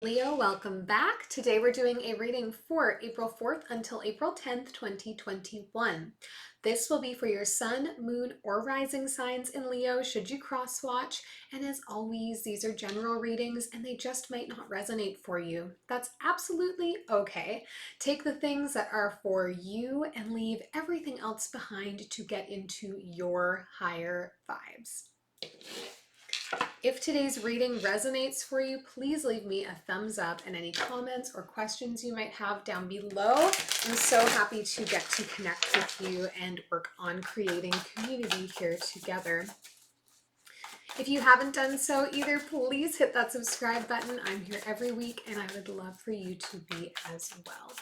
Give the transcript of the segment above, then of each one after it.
Leo, welcome back. Today we're doing a reading for April 4th until April 10th, 2021. This will be for your sun, moon, or rising signs in Leo should you cross watch. And as always, these are general readings and they just might not resonate for you. That's absolutely okay. Take the things that are for you and leave everything else behind to get into your higher vibes. If today's reading resonates for you, please leave me a thumbs up and any comments or questions you might have down below. I'm so happy to get to connect with you and work on creating community here together. If you haven't done so either, please hit that subscribe button. I'm here every week and I would love for you to be as well.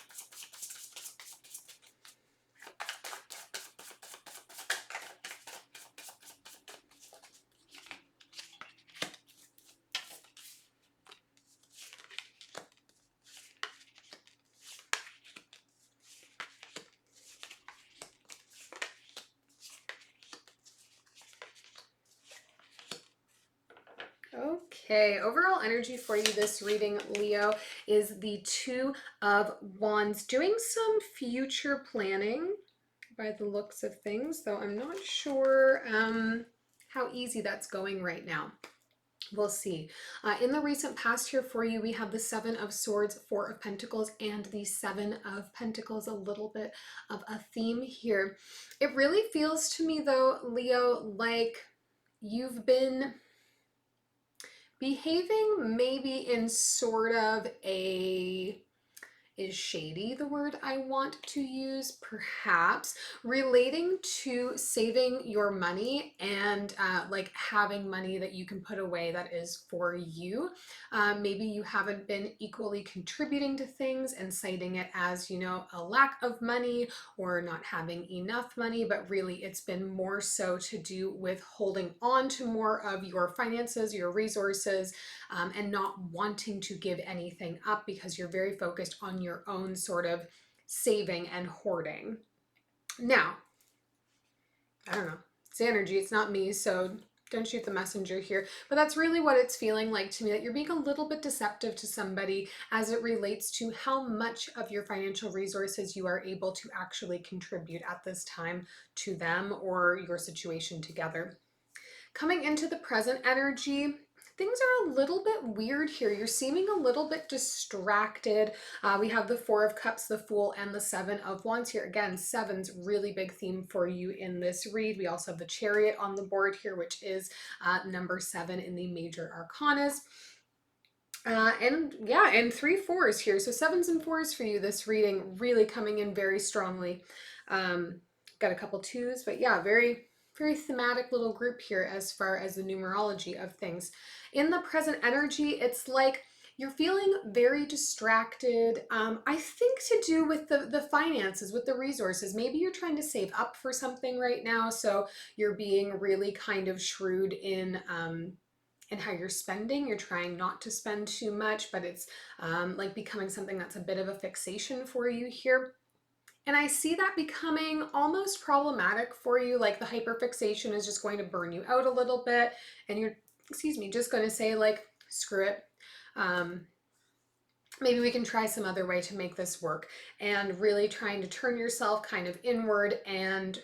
Okay, overall energy for you this reading, Leo, is the Two of Wands. Doing some future planning by the looks of things, though I'm not sure how easy that's going right now. We'll see. In the recent past here for you, we have the Seven of Swords, Four of Pentacles, and the Seven of Pentacles, a little bit of a theme here. It really feels to me, though, Leo, like you've been behaving maybe in sort of a, is shady the word I want to use, perhaps, relating to saving your money and like having money that you can put away that is for you. Maybe you haven't been equally contributing to things and citing it as, you know, a lack of money or not having enough money, but really it's been more so to do with holding on to more of your finances, your resources, and not wanting to give anything up because you're very focused on your own sort of saving and hoarding. Now, I don't know, it's energy, it's not me, so don't shoot the messenger here, but that's really what it's feeling like to me, that you're being a little bit deceptive to somebody as it relates to how much of your financial resources you are able to actually contribute at this time to them or your situation together. Coming into the present energy, things are a little bit weird here. You're seeming a little bit distracted. We have the Four of Cups, the Fool, and the Seven of Wands here. Again, seven's really big theme for you in this read. We also have the Chariot on the board here, which is number 7 in the major arcanas. And 3 4s here. So 7s and 4s for you this reading, really coming in very strongly. Got a couple 2s, but yeah, very thematic little group here as far as the numerology of things. In the present energy, it's like you're feeling very distracted. I think to do with the finances, with the resources. Maybe you're trying to save up for something right now, so you're being really kind of shrewd in how you're spending. You're trying not to spend too much, but it's like becoming something that's a bit of a fixation for you here. And I see that becoming almost problematic for you, like the hyperfixation is just going to burn you out a little bit, and you're, just going to say like, screw it. Maybe we can try some other way to make this work, and really trying to turn yourself kind of inward and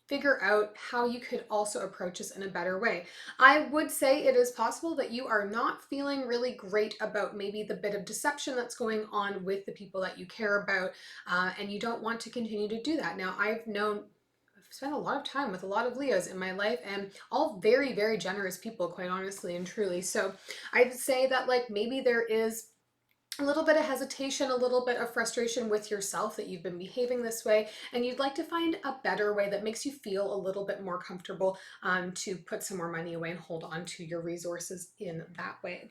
figure out how you could also approach this in a better way. I would say it is possible that you are not feeling really great about maybe the bit of deception that's going on with the people that you care about, and you don't want to continue to do that. Now, I've spent a lot of time with a lot of Leos in my life, and all very, very generous people, quite honestly and truly. So I'd say that like maybe there is a little bit of hesitation, a little bit of frustration with yourself that you've been behaving this way, and you'd like to find a better way that makes you feel a little bit more comfortable to put some more money away and hold on to your resources in that way.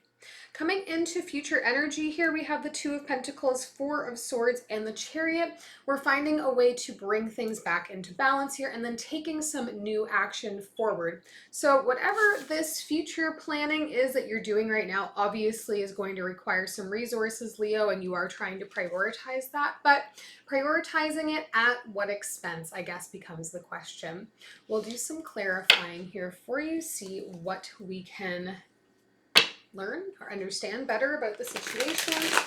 Coming into future energy here, we have the Two of Pentacles, Four of Swords, and the Chariot. We're finding a way to bring things back into balance here and then taking some new action forward. So whatever this future planning is that you're doing right now, obviously is going to require some resources, Leo, and you are trying to prioritize that, but prioritizing it at what expense, I guess, becomes the question. We'll do some clarifying here for you, see what we can learn or understand better about the situation.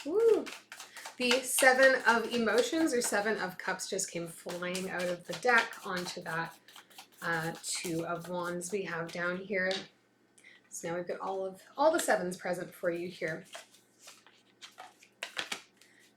Woo. The Seven of Emotions or Seven of Cups just came flying out of the deck onto that Two of Wands we have down here. So now we've got all the sevens present for you here.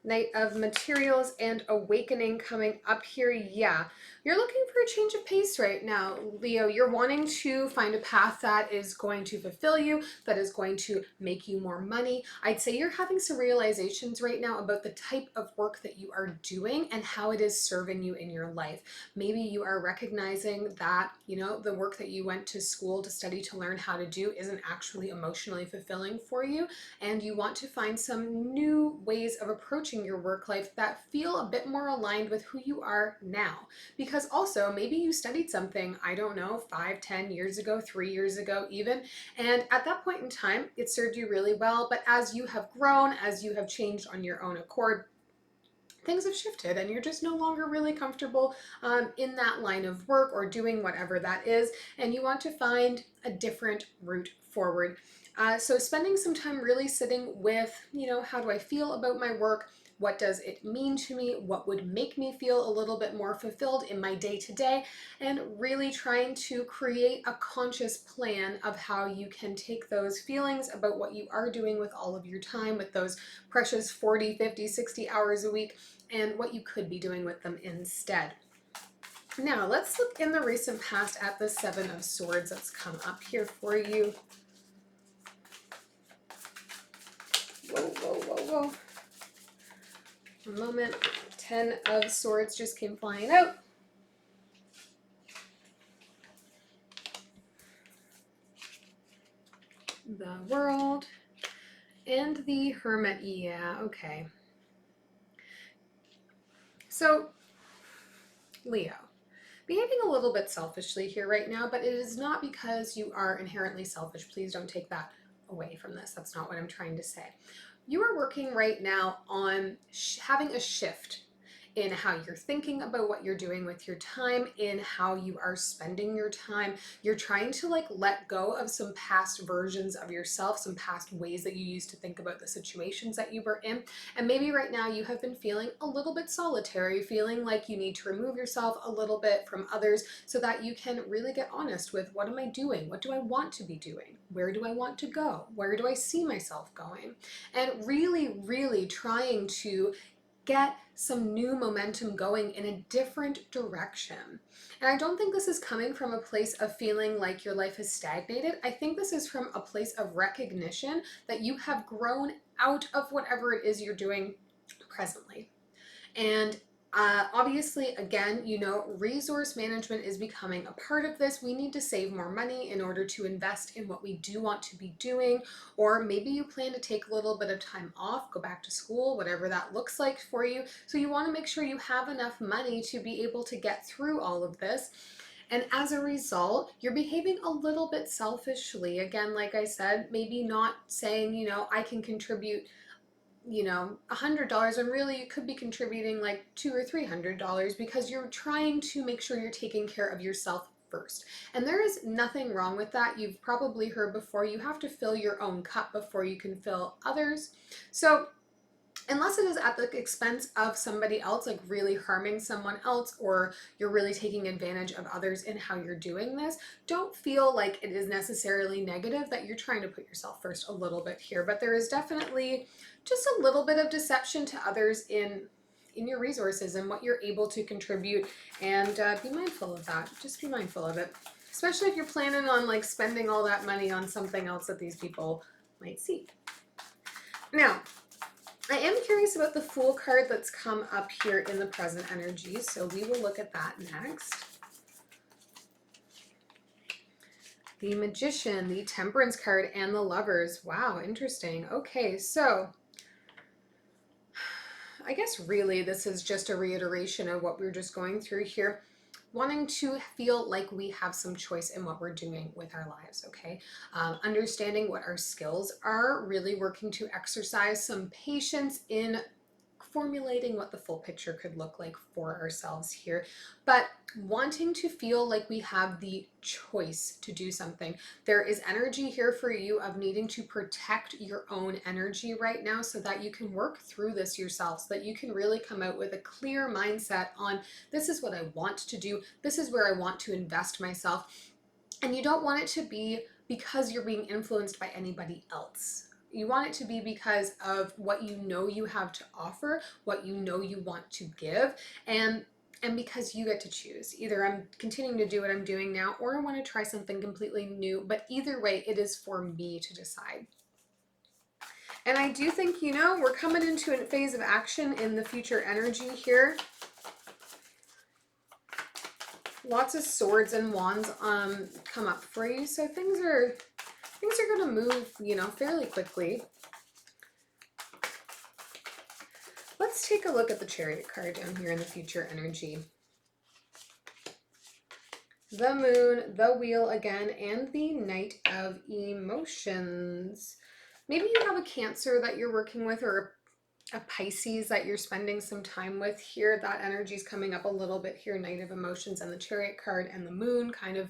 Knight of Materials and Awakening coming up here. Yeah, you're looking for a change of pace right now, Leo. You're wanting to find a path that is going to fulfill you, that is going to make you more money. I'd say you're having some realizations right now about the type of work that you are doing and how it is serving you in your life. Maybe you are recognizing that, you know, the work that you went to school to study to learn how to do isn't actually emotionally fulfilling for you, and you want to find some new ways of approaching your work life that feel a bit more aligned with who you are now. Because also maybe you studied something, I don't know, 5, 10 years ago, 3 years ago even, and at that point in time it served you really well, but as you have grown, as you have changed on your own accord, things have shifted and you're just no longer really comfortable in that line of work or doing whatever that is, and you want to find a different route forward. So spending some time really sitting with, you know, how do I feel about my work? What does it mean to me? What would make me feel a little bit more fulfilled in my day-to-day? And really trying to create a conscious plan of how you can take those feelings about what you are doing with all of your time, with those precious 40, 50, 60 hours a week, and what you could be doing with them instead. Now, let's look in the recent past at the Seven of Swords that's come up here for you. Whoa, whoa, whoa, whoa. A moment. 10 of Swords just came flying out. The World. And the Hermit. Yeah, okay. So, Leo, behaving a little bit selfishly here right now, but it is not because you are inherently selfish. Please don't take that away from this. That's not what I'm trying to say. You are working right now on having a shift in how you're thinking about what you're doing with your time, in how you are spending your time. You're trying to like let go of some past versions of yourself, some past ways that you used to think about the situations that you were in. And maybe right now you have been feeling a little bit solitary, feeling like you need to remove yourself a little bit from others so that you can really get honest with, what am I doing? What do I want to be doing? Where do I want to go? Where do I see myself going? And really, really trying to get some new momentum going in a different direction. And I don't think this is coming from a place of feeling like your life has stagnated. I think this is from a place of recognition that you have grown out of whatever it is you're doing presently. And obviously, again, you know, resource management is becoming a part of this. We need to save more money in order to invest in what we do want to be doing. Or maybe you plan to take a little bit of time off, go back to school, whatever that looks like for you. So you want to make sure you have enough money to be able to get through all of this. And as a result, you're behaving a little bit selfishly. Again, like I said, maybe not saying, you know, I can contribute, you know, $100 when really you could be contributing like $200 or $300 because you're trying to make sure you're taking care of yourself first. And there is nothing wrong with that. You've probably heard before, you have to fill your own cup before you can fill others. So unless it is at the expense of somebody else, like really harming someone else, or you're really taking advantage of others in how you're doing this, don't feel like it is necessarily negative that you're trying to put yourself first a little bit here. But there is definitely just a little bit of deception to others in your resources and what you're able to contribute, and be mindful of that. Just be mindful of it, especially if you're planning on like spending all that money on something else that these people might see. Now, I am curious about the Fool card that's come up here in the present energy, so we will look at that next. The Magician, the Temperance card, and the Lovers. Wow, interesting. Okay, so I guess really this is just a reiteration of what we were just going through here. Wanting to feel like we have some choice in what we're doing with our lives, okay? Understanding what our skills are, really working to exercise some patience in formulating what the full picture could look like for ourselves here, but wanting to feel like we have the choice to do something. There is energy here for you of needing to protect your own energy right now so that you can work through this yourself, so that you can really come out with a clear mindset on this is what I want to do, this is where I want to invest myself. And you don't want it to be because you're being influenced by anybody else. You want it to be because of what you know you have to offer, what you know you want to give, and because you get to choose. Either I'm continuing to do what I'm doing now, or I want to try something completely new. But either way, it is for me to decide. And I do think, you know, we're coming into a phase of action in the future energy here. Lots of swords and wands come up for you. So things are going to move, you know, fairly quickly. Let's take a look at the Chariot card down here in the future energy. The Moon, the Wheel again, and the Knight of Emotions. Maybe you have a Cancer that you're working with, or a Pisces that you're spending some time with here. That energy is coming up a little bit here. Knight of Emotions and the Chariot card and the Moon kind of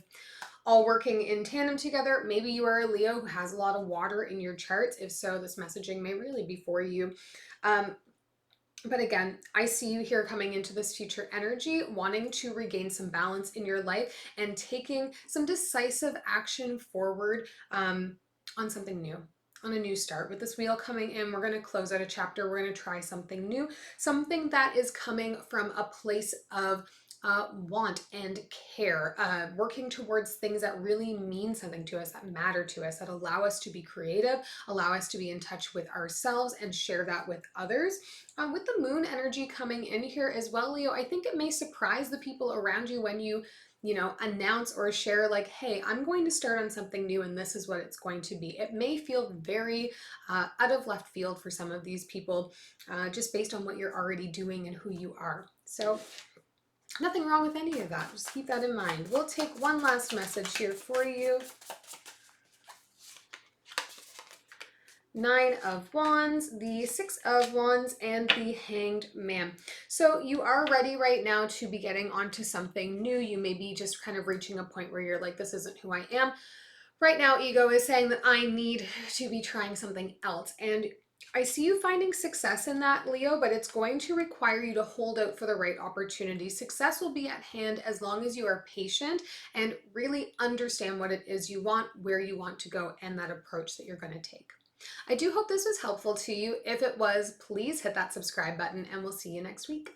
all working in tandem together. Maybe you are a Leo who has a lot of water in your charts. If so, this messaging may really be for you. But again, I see you here coming into this future energy, wanting to regain some balance in your life and taking some decisive action forward on something new, on a new start. With this wheel coming in, we're going to close out a chapter. We're going to try something new, something that is coming from a place of want and care, working towards things that really mean something to us, that matter to us, that allow us to be creative, allow us to be in touch with ourselves and share that with others. With the Moon energy coming in here as well, Leo, I think it may surprise the people around you when you know, announce or share like, hey, I'm going to start on something new and this is what it's going to be. It may feel very out of left field for some of these people, just based on what you're already doing and who you are. So nothing wrong with any of that. Just keep that in mind. We'll take one last message here for you. Nine of Wands, the Six of Wands, and the Hanged Man. So you are ready right now to be getting onto something new. You may be just kind of reaching a point where you're like, this isn't who I am. Right now, ego is saying that I need to be trying something else. And I see you finding success in that, Leo, but it's going to require you to hold out for the right opportunity. Success will be at hand as long as you are patient and really understand what it is you want, where you want to go, and that approach that you're going to take. I do hope this was helpful to you. If it was, please hit that subscribe button and we'll see you next week.